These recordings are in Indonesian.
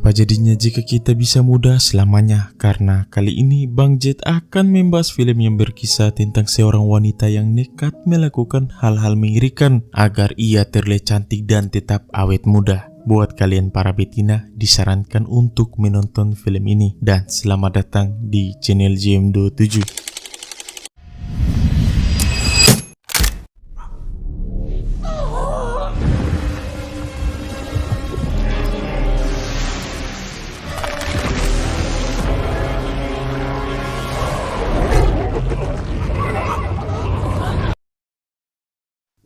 Apa jadinya jika kita bisa muda selamanya? Karena kali ini Bang Jet akan membahas film yang berkisah tentang seorang wanita yang nekat melakukan hal-hal mengerikan agar ia terlihat cantik dan tetap awet muda. Buat kalian para betina, disarankan untuk menonton film ini. Dan selamat datang di channel JM27.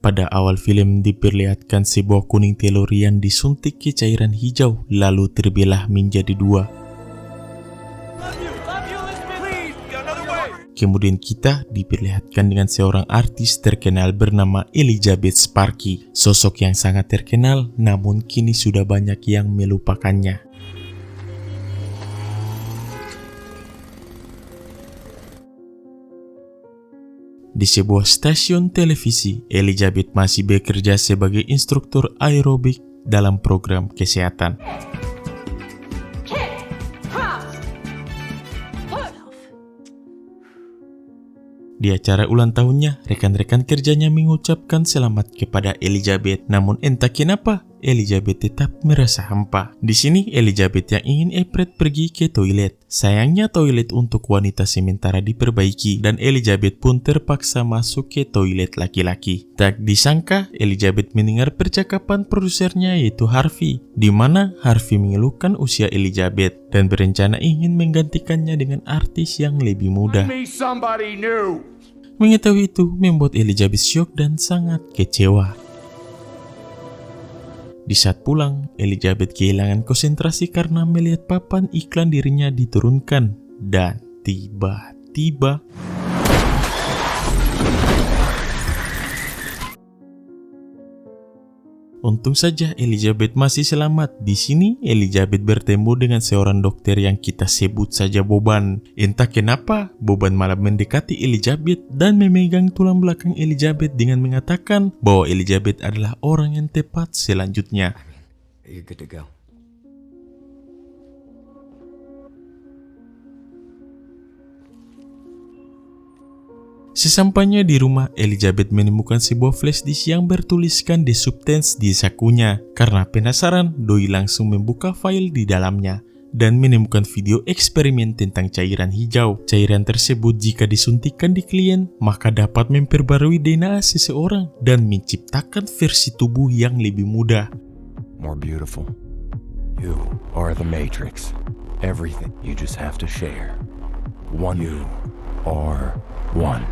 Pada awal film diperlihatkan sebuah kuning telur yang disuntik ke cairan hijau lalu terbelah menjadi dua. Kemudian kita diperlihatkan dengan seorang artis terkenal bernama Elizabeth Sparky. Sosok yang sangat terkenal namun kini sudah banyak yang melupakannya. Di sebuah stasiun televisi, Elizabeth masih bekerja sebagai instruktur aerobik dalam program kesehatan. Di acara ulang tahunnya, rekan-rekan kerjanya mengucapkan selamat kepada Elizabeth. Namun entah kenapa, Elizabeth tetap merasa hampa. Di sini Elizabeth yang ingin Everett pergi ke toilet. Sayangnya toilet untuk wanita sementara diperbaiki dan Elizabeth pun terpaksa masuk ke toilet laki-laki. Tak disangka Elizabeth mendengar percakapan produsernya yaitu Harvey, di mana Harvey mengeluhkan usia Elizabeth dan berencana ingin menggantikannya dengan artis yang lebih muda. Mengetahui itu membuat Elizabeth syok dan sangat kecewa. Di saat pulang, Elizabeth kehilangan konsentrasi karena melihat papan iklan dirinya diturunkan. Dan tiba-tiba untung saja Elizabeth masih selamat. Di sini Elizabeth bertemu dengan seorang dokter yang kita sebut saja Boban. Entah kenapa Boban malah mendekati Elizabeth dan memegang tulang belakang Elizabeth dengan mengatakan bahwa Elizabeth adalah orang yang tepat selanjutnya. You're good to go. Sesampainya di rumah, Elizabeth menemukan sebuah flash disk yang bertuliskan The Substance di sakunya. Karena penasaran, Doi langsung membuka file di dalamnya dan menemukan video eksperimen tentang cairan hijau. Cairan tersebut jika disuntikkan di klien, maka dapat memperbarui DNA seseorang dan menciptakan versi tubuh yang lebih muda. More beautiful. You are the Matrix. Everything you just have to share. One. You are one.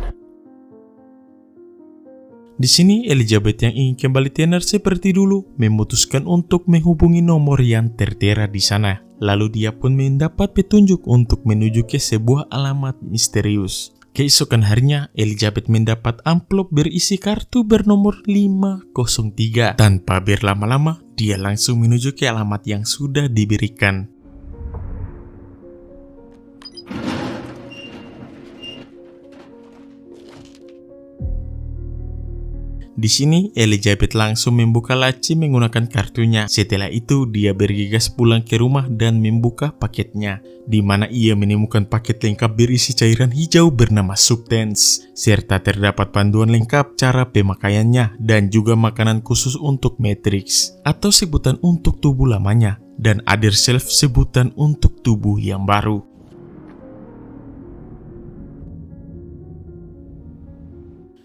Di sini Elizabeth yang ingin kembali tenar seperti dulu memutuskan untuk menghubungi nomor yang tertera di sana. Lalu dia pun mendapat petunjuk untuk menuju ke sebuah alamat misterius. Keesokan harinya, Elizabeth mendapat amplop berisi kartu bernomor 503. Tanpa berlama-lama, dia langsung menuju ke alamat yang sudah diberikan. Di sini, Elizabeth langsung membuka laci menggunakan kartunya. Setelah itu, dia bergegas pulang ke rumah dan membuka paketnya, di mana ia menemukan paket lengkap berisi cairan hijau bernama Substance, serta terdapat panduan lengkap cara pemakaiannya dan juga makanan khusus untuk Matrix, atau sebutan untuk tubuh lamanya, dan other self sebutan untuk tubuh yang baru.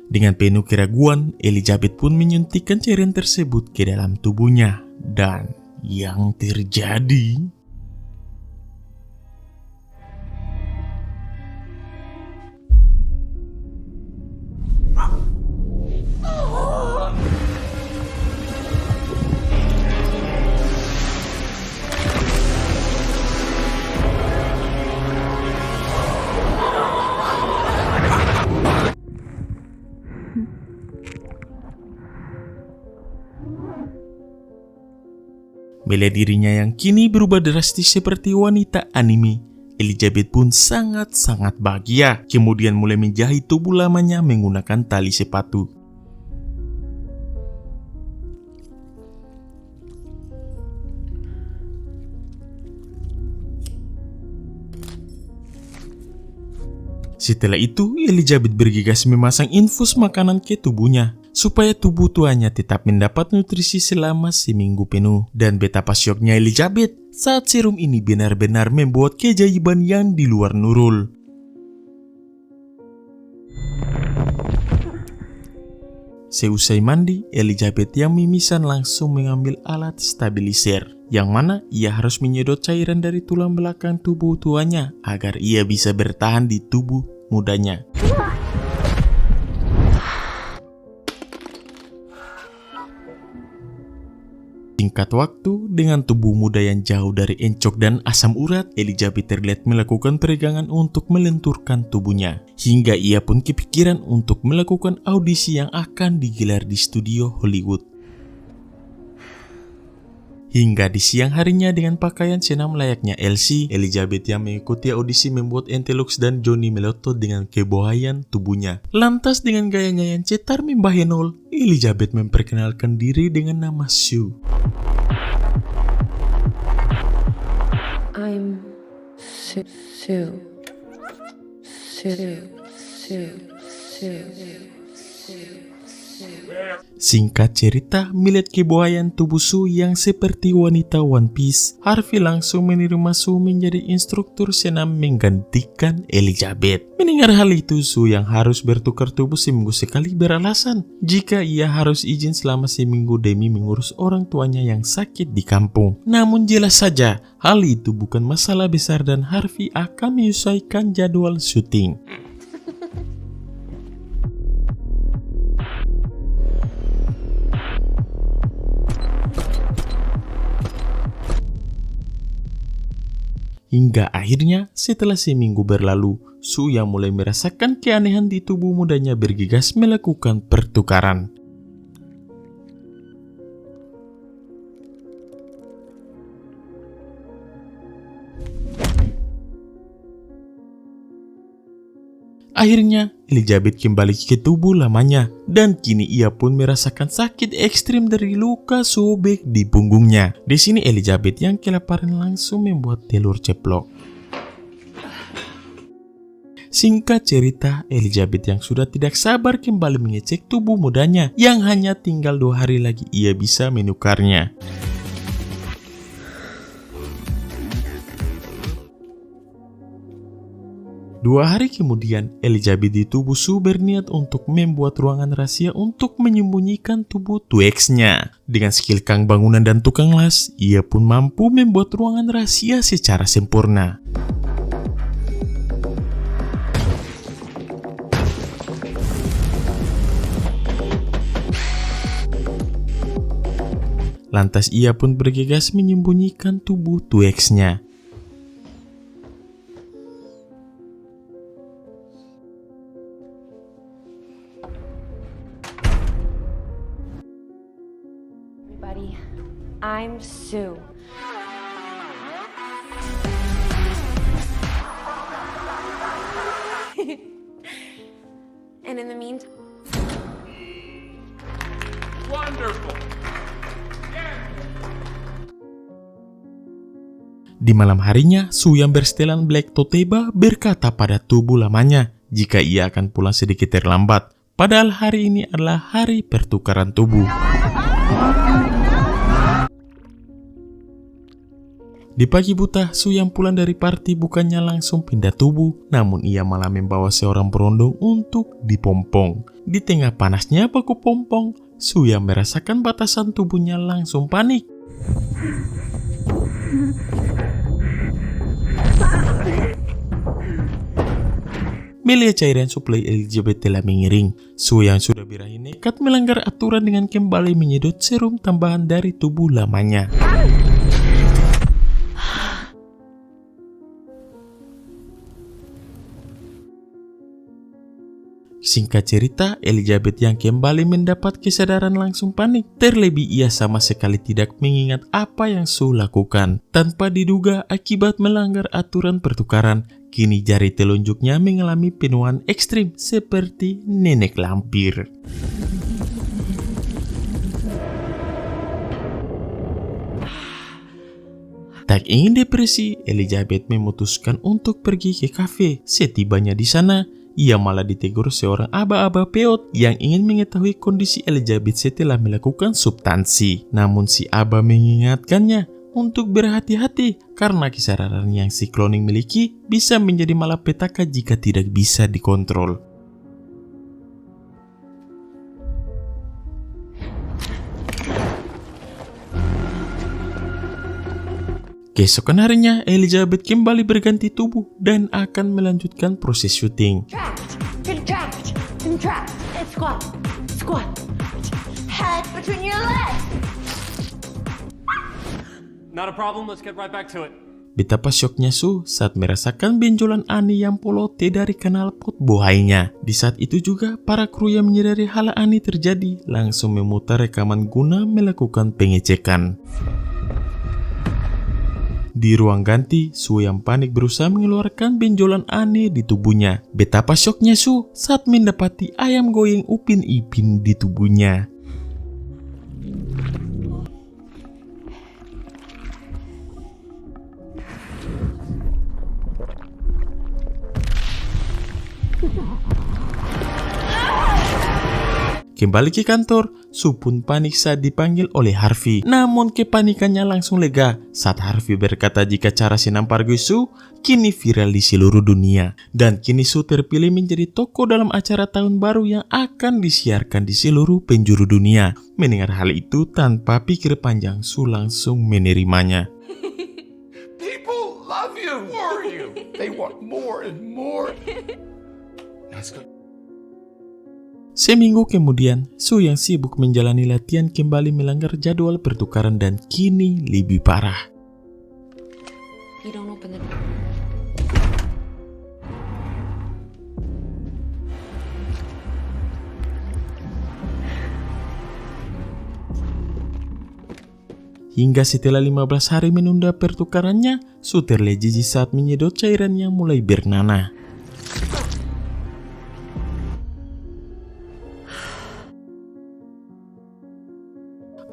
Dengan penuh keraguan, Elizabeth pun menyuntikkan cairan tersebut ke dalam tubuhnya. Dan yang terjadi... Melihat dirinya yang kini berubah drastis seperti wanita anime, Elizabeth pun sangat-sangat bahagia. Kemudian mulai menjahit tubuh lamanya menggunakan tali sepatu. Setelah itu, Elizabeth bergegas memasang infus makanan ke tubuhnya supaya tubuh tuanya tetap mendapat nutrisi selama seminggu penuh. Dan betapa syoknya Elizabeth saat serum ini benar-benar membuat keajaiban yang di luar nurul. Seusai mandi, Elizabeth yang mimisan langsung mengambil alat stabilizer, yang mana ia harus menyedot cairan dari tulang belakang tubuh tuanya agar ia bisa bertahan di tubuh mudanya. Singkat waktu, dengan tubuh muda yang jauh dari encok dan asam urat, Elizabeth terlihat melakukan peregangan untuk melenturkan tubuhnya. Hingga ia pun kepikiran untuk melakukan audisi yang akan digelar di studio Hollywood. Hingga di siang harinya dengan pakaian senam layaknya Elsie, Elizabeth yang mengikuti audisi membuat Entelux dan Johnny melotot dengan kebohaian tubuhnya. Lantas dengan gayanya yang cetar membahenol, Elizabeth memperkenalkan diri dengan nama Sue. I'm Sue. Singkat cerita, melihat kebohaian tubuh Sue yang seperti wanita One Piece, Harvey langsung menerima Sue menjadi instruktur senam menggantikan Elizabeth. Mendengar hal itu, Sue yang harus bertukar tubuh seminggu sekali beralasan jika ia harus izin selama seminggu demi mengurus orang tuanya yang sakit di kampung. Namun jelas saja, hal itu bukan masalah besar dan Harvey akan menyesuaikan jadwal syuting. Hingga akhirnya setelah seminggu berlalu, Sue yang mulai merasakan keanehan di tubuh mudanya bergegas melakukan pertukaran. Akhirnya, Elizabeth kembali ke tubuh lamanya dan kini ia pun merasakan sakit ekstrim dari luka sobek di punggungnya. Di sini Elizabeth yang kelaparan langsung membuat telur ceplok. Singkat cerita, Elizabeth yang sudah tidak sabar kembali mengecek tubuh mudanya yang hanya tinggal 2 hari lagi ia bisa menukarnya. Dua hari kemudian, Elizabeth di tubuh Sue berniat untuk membuat ruangan rahasia untuk menyembunyikan tubuh Tuex-nya. Dengan skill kang bangunan dan tukang las, ia pun mampu membuat ruangan rahasia secara sempurna. Lantas ia pun bergegas menyembunyikan tubuh Tuex-nya. I'm Sue. And in the meantime... Wonderful! Di malam harinya, Sue yang bersetelan black toteba berkata pada tubuh lamanya jika ia akan pulang sedikit terlambat. Padahal hari ini adalah hari pertukaran tubuh. Di pagi buta, Sue yang pulang dari party bukannya langsung pindah tubuh, namun ia malah membawa seorang berondong untuk dipompong. Di tengah panasnya baku pompong, Sue yang merasakan batasan tubuhnya langsung panik. Melihat cairan suplai Elizabeth telah mengiring, Sue yang sudah berahi nekat melanggar aturan dengan kembali menyedot serum tambahan dari tubuh lamanya. Singkat cerita, Elizabeth yang kembali mendapat kesadaran langsung panik. Terlebih ia sama sekali tidak mengingat apa yang Sue lakukan. Tanpa diduga akibat melanggar aturan pertukaran, kini jari telunjuknya mengalami penuaan ekstrim seperti nenek lampir. Tak ingin depresi, Elizabeth memutuskan untuk pergi ke kafe. Setibanya di sana, ia malah ditegur seorang aba-aba peot yang ingin mengetahui kondisi Elizabeth setelah melakukan substansi. Namun si aba mengingatkannya untuk berhati-hati karena kesadaran yang si cloning miliki bisa menjadi malapetaka jika tidak bisa dikontrol. Keesokan harinya, Elizabeth kembali berganti tubuh dan akan melanjutkan proses syuting. Trapped. Contract. Contract. And squat. Squat. Head between your legs. Not a problem, let's get right back to it. Betapa syoknya Sue saat merasakan benjolan aneh yang polote dari kanal pot bohainya. Di saat itu juga, para kru yang menyadari hal aneh terjadi langsung memutar rekaman guna melakukan pengecekan. Di ruang ganti, Sue yang panik berusaha mengeluarkan benjolan aneh di tubuhnya. Betapa syoknya Sue saat mendapati ayam goyang Upin Ipin di tubuhnya. Kembali ke kantor, Sue pun panik saat dipanggil oleh Harvey. Namun kepanikannya langsung lega saat Harvey berkata jika cara senampar Sue kini viral di seluruh dunia. Dan kini Sue terpilih menjadi tokoh dalam acara tahun baru yang akan disiarkan di seluruh penjuru dunia. Mendengar hal itu tanpa pikir panjang, Sue langsung menerimanya. People love you. Who are you? They want more and more. That's good. Seminggu kemudian, Sue yang sibuk menjalani latihan kembali melanggar jadwal pertukaran dan kini lebih parah. You don't open the door. Hingga setelah 15 hari menunda pertukarannya, Sue terlihat jijik saat menyedot cairan yang mulai bernanah.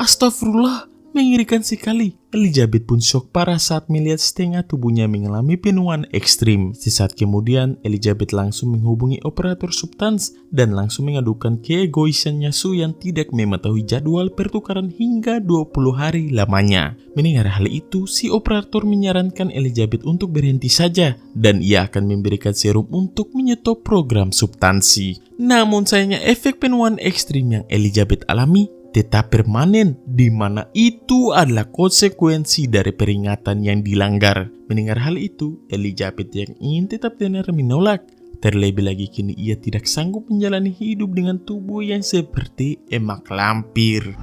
Astagfirullah, mengerikan sekali. Elizabeth pun syok parah saat melihat setengah tubuhnya mengalami penuaan ekstrim. Sesaat kemudian, Elizabeth langsung menghubungi operator substans dan langsung mengadukan keegoisannya Sue yang tidak mengetahui jadwal pertukaran hingga 20 hari lamanya. Mendengar hal itu, si operator menyarankan Elizabeth untuk berhenti saja dan ia akan memberikan serum untuk menyetop program substansi. Namun sayangnya efek penuaan ekstrim yang Elizabeth alami tetap permanen, di mana itu adalah konsekuensi dari peringatan yang dilanggar. Mendengar hal itu, Elizabeth yang ingin tetap tenar menolak. Terlebih lagi kini ia tidak sanggup menjalani hidup dengan tubuh yang seperti emak lampir.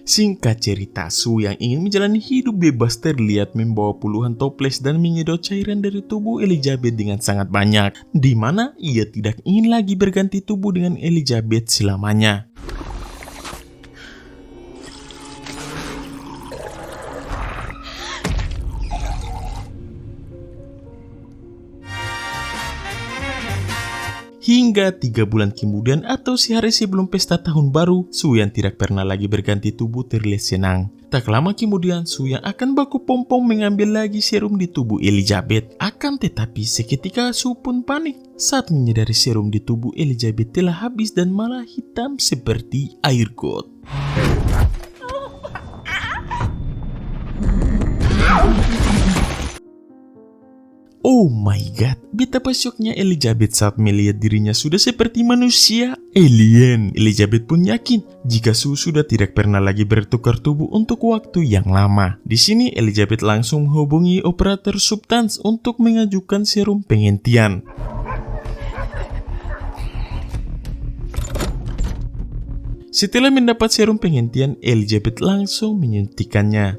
Singkat cerita, Sue yang ingin menjalani hidup bebas terlihat membawa puluhan toples dan menyedot cairan dari tubuh Elizabeth dengan sangat banyak, di mana ia tidak ingin lagi berganti tubuh dengan Elizabeth selamanya. Hingga 3 bulan kemudian atau sehari sebelum pesta tahun baru, Sue yang tidak pernah lagi berganti tubuh terlihat senang. Tak lama kemudian, Sue yang akan baku pom-pom mengambil lagi serum di tubuh Elizabeth. Akan tetapi seketika Sue pun panik saat menyadari serum di tubuh Elizabeth telah habis dan malah hitam seperti air got. Oh my god, betapa syoknya Elizabeth saat melihat dirinya sudah seperti manusia alien. Elizabeth pun yakin jika Sue sudah tidak pernah lagi bertukar tubuh untuk waktu yang lama. Di sini Elizabeth langsung menghubungi operator substans untuk mengajukan serum penghentian. Setelah mendapat serum penghentian, Elizabeth langsung menyuntikannya.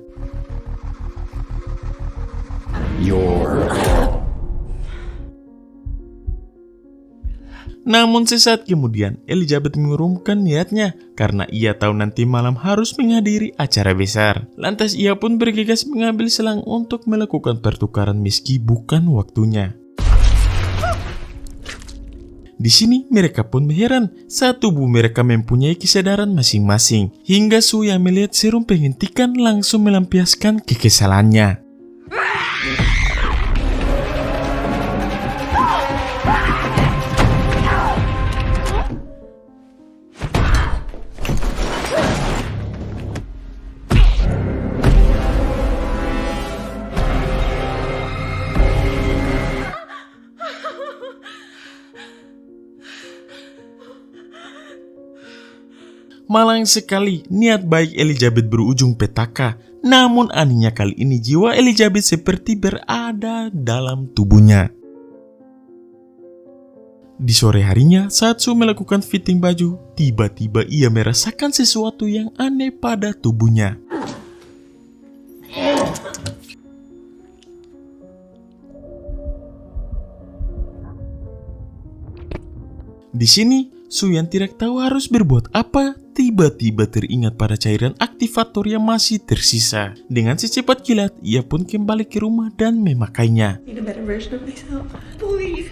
Namun sesaat kemudian, Elizabeth mengurungkan niatnya karena ia tahu nanti malam harus menghadiri acara besar. Lantas ia pun bergegas mengambil selang untuk melakukan pertukaran meski bukan waktunya. Di sini mereka pun heran saat tubuh mereka mempunyai kesadaran masing-masing. Hingga Su yang melihat serum penghentikan langsung melampiaskan kekesalannya. Malang sekali niat baik Elizabeth berujung petaka. Namun anehnya kali ini jiwa Elizabeth seperti berada dalam tubuhnya. Di sore harinya saat Su melakukan fitting baju, tiba-tiba ia merasakan sesuatu yang aneh pada tubuhnya. Di sini, Su yang tidak tahu harus berbuat apa, tiba-tiba teringat pada cairan aktivator yang masih tersisa. Dengan secepat kilat, ia pun kembali ke rumah dan memakainya. Need a better version of myself. Please.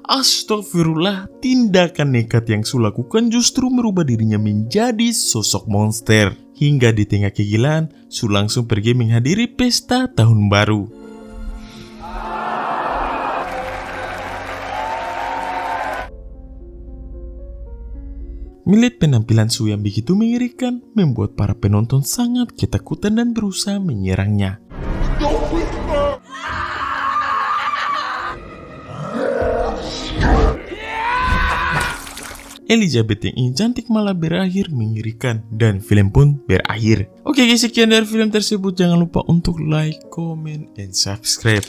Astagfirullah, tindakan nekat yang Su lakukan justru merubah dirinya menjadi sosok monster. Hingga di tengah kegilaan, Su langsung pergi menghadiri pesta tahun baru. Melihat penampilan Su yang begitu mengerikan, membuat para penonton sangat ketakutan dan berusaha menyerangnya. Elizabeth yang ingin cantik malah berakhir mengerikan dan film pun berakhir. Oke guys, sekian dari film tersebut. Jangan lupa untuk like, comment, dan subscribe.